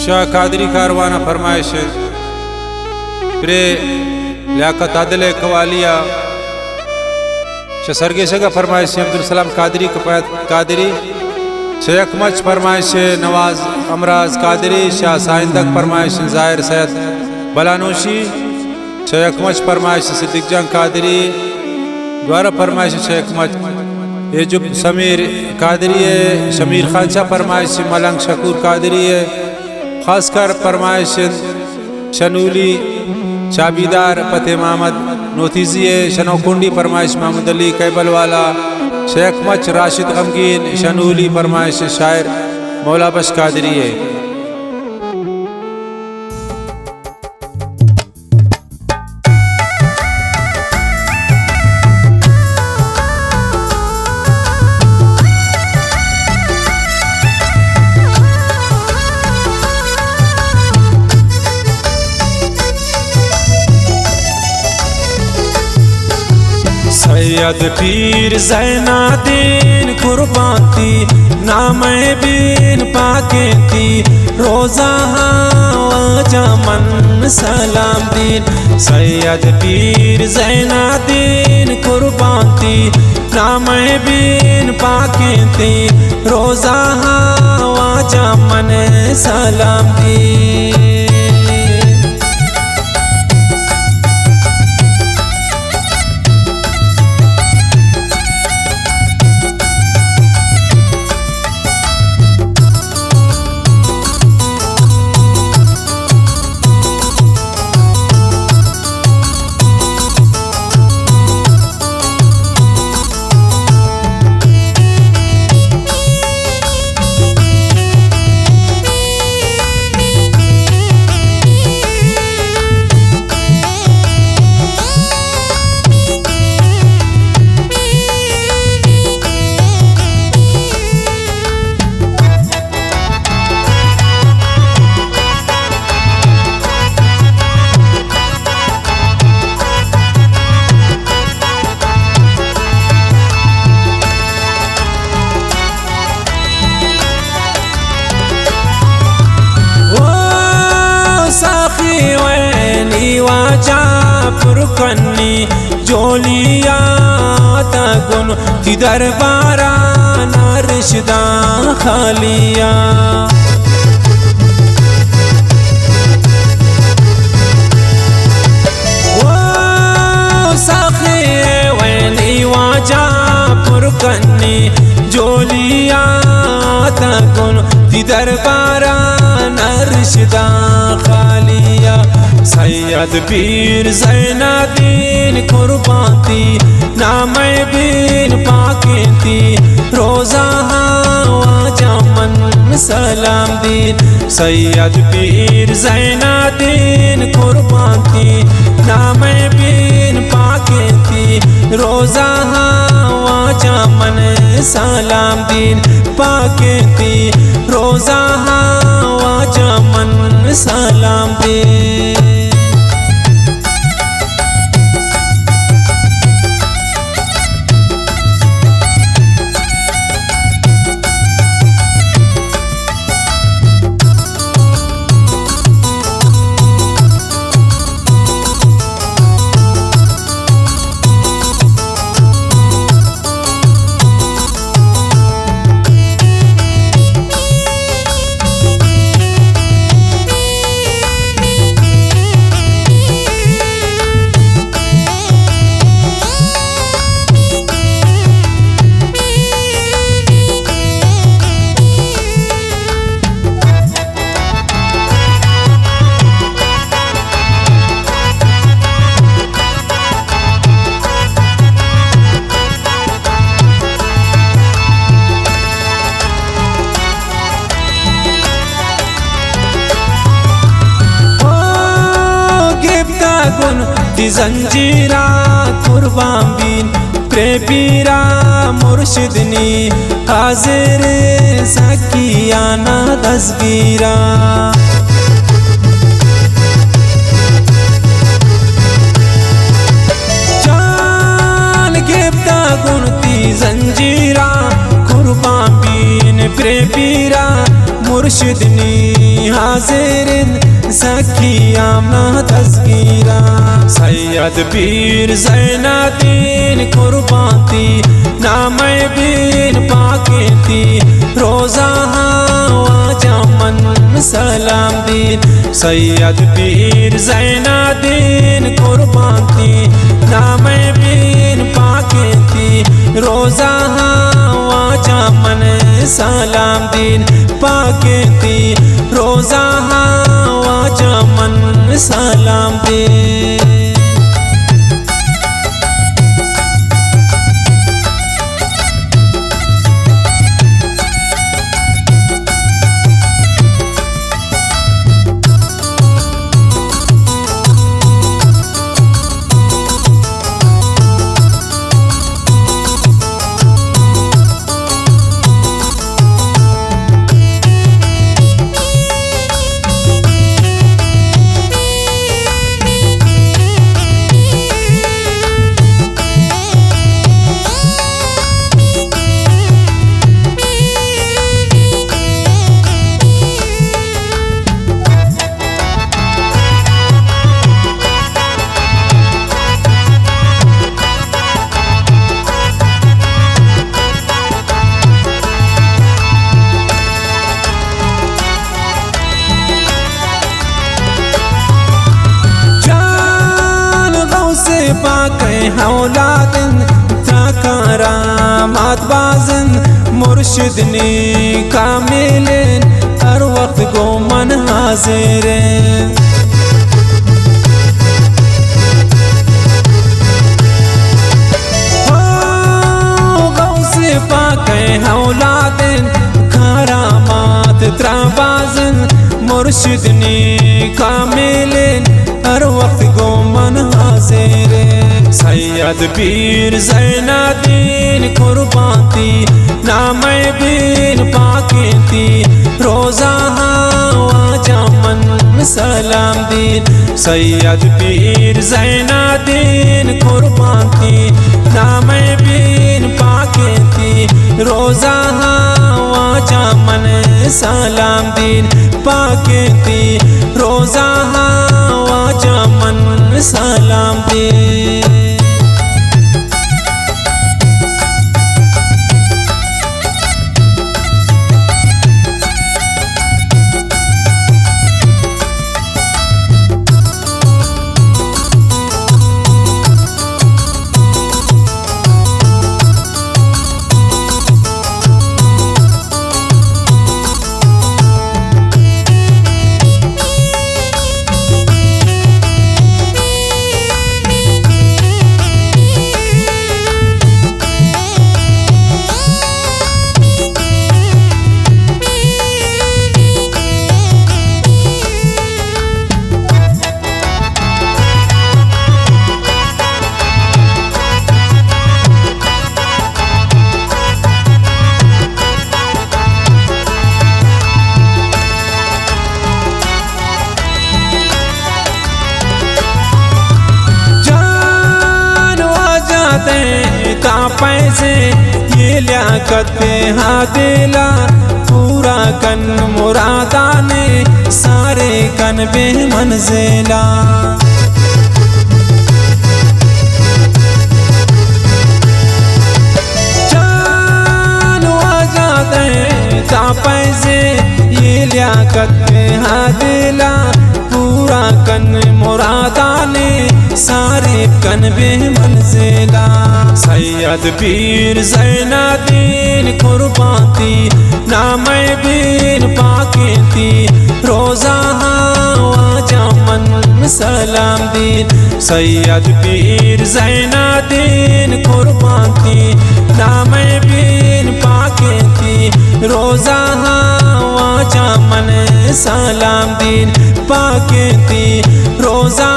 शाह कादरी कारवाना फरमाइश प्रे लियाकत आदिल कवालिया सरगे का फरमाइश अब्दुल सलाम कादरी कादरी शेख मच फरमाइश नवाज अमराज कादरी शाह साइंदक फरमाइश जाहिर सैयद बलानोशी शेख मच फरमाइश सिद्दीक जंग कादरी द्वारा फरमाइश शेख मच एजुब समीर कादरी है शमीर खान शाह फरमाइश मलंग शकूर कादरी है खासकर फरमाइश शनूली चाबीदार फतेह महमद नोतीजी है शनौकुंडी फरमाइश महमूद अली कैबल वाला शेख मच राशिद गमगीन शनूली फरमाइश शायर मौला बश कादरी है। सैयद पीर ज़ैनादीन कुर्बाती नाम बीन पाकेती रोज़ा जमन सलाम दीन। सैयद पीर ज़ैनादीन कुर्बाती नाम बीन पाकेती रोज़ा जमन सलाम दीन। पुरकन्नी जोलिया तगुन की दरबारा नरिशदा खालिया वो साखी वैनी वाजा पुरकन्नी जोलिया तगुन की दरबारा नरिशदा खालिया। सैयद पीर ज़ैनादीन कुर्बाती नाम बीन पाकेती रोज़ा जमन सलाम दीन। सैयद पीर ज़ैनादीन कुर्बाती नाम बीन पाकेती रोज़ा जमन सलाम दीन पाकेती रोज़ा जमन सलाम दीन। दी जंजीरा कुर्बान बीन प्रेपीरा मुर्शिदनी हाजिर सकियाना दसगीरा जान गिफ्ता गुनती जंजीरा कुर्बान बीन प्रेपीरा मुर्शिदनी हाजिरिन सखियाम ना तस्कीरा सैयद पीर ज़ैनुद्दीन कुर्बाती नाम बीन पाकेती रोज़ा जामन सलाम दीन सैयद पीर ज़ैनुद्दीन कुर्बाती नाम बीन पाकेती रोज़ा जामन सलाम दीन पाकेती रोज़ा जामन सलाम दीन। औलादन करामात बाजन मुर्शिदनी कामिलन हर वक्त गोमन हाजिर गौसे पाक औलादन करामात त्राबाजन मुर्शिदनी कामिलन हर वक्त गोमन हाजिर सैयद पीर ज़ैनुद्दीन कुर्बाती नाम बीन पाकेती रोज़ा जामन सलाम दीन सैयद पीर ज़ैनुद्दीन कुर्बाती नाम बीन पाकेती रोज़ा जामन सलाम दीन पाकेती रोज़ा जामन सलाम दीन। पैसे ये लियाकत पे हादिला पूरा कन मुरादाने सारे कन बे मंजिला जानो आजादे ता पैसे ये लियाकत पे हादिला पूरा कन मुरादाने सारे कन बे मंजिला सैयद पीर ज़ैनुद्दीन कुर्बाती नाम बीन पाकेती रोज़ा जामन सलाम दीन सैयद पीर ज़ैनुद्दीन कुर्बाती नाम बीन पाकेती रोज़ा जामन सलाम दीन पाकेती रोज़ा